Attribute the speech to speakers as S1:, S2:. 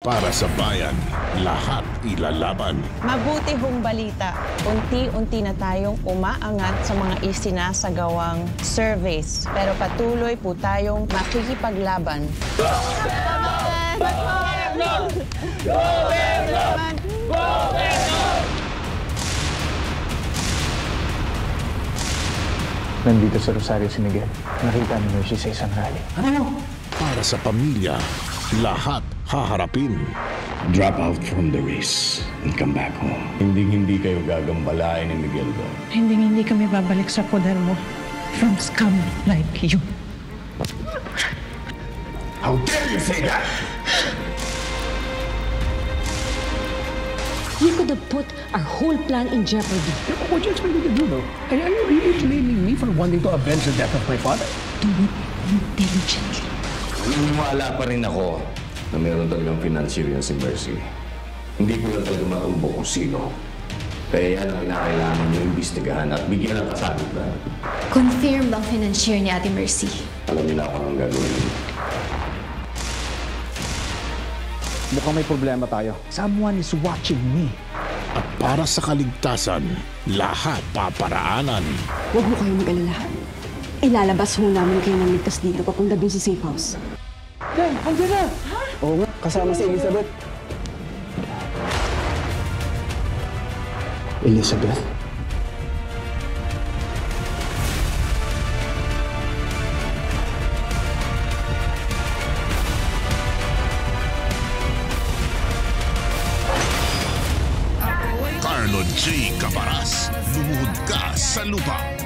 S1: Para sa bayan, lahat ilalaban.
S2: Mabuti hong balita, unti-unti na tayong umaangat sa mga isinasagawang surveys. Pero patuloy po tayong makikipaglaban.
S3: Gobyerno! Gobyerno! Gobyerno!
S4: Nandito sa Rosario si Miguel. Nakita ni Mercy sa isang rally.
S1: Ano? Para sa pamilya, lahat haharapin.
S5: Drop out from the race and come back home. Hindi kayo gagambalain ni Miguel doon.
S6: Hindi kami babalik sa poder mo from scum like you.
S5: How dare you say that?
S7: You could have put our whole plan in jeopardy.
S8: What do you expect me to do, though? Are you really blaming me for wanting to avenge the death of my father?
S7: Do it intelligently.
S5: Naniniwala pa rin ako na meron talagang financier yan si Mercy. Hindi ko lang talaga matumbok kung sino. Kaya yan ang kinakailangan niyo imbestigahan at bigyan ng kasagutan.
S9: Confirmed ang financier ni Ate Mercy.
S5: Alam niyo na kung ang gagawin.
S4: Mukhang may problema tayo. Someone is watching me.
S1: At para sa kaligtasan, lahat paparaanan.
S10: Huwag mo kayong mag-alala. Ilalabas ho namin kayo ng ligtas dito papunta dun sa safe house.
S8: Dan, andyan na!
S4: Oo nga, kasama si Elizabeth. Elizabeth?
S1: Carlo J. Cabaras, lumuhod ka sa lupa.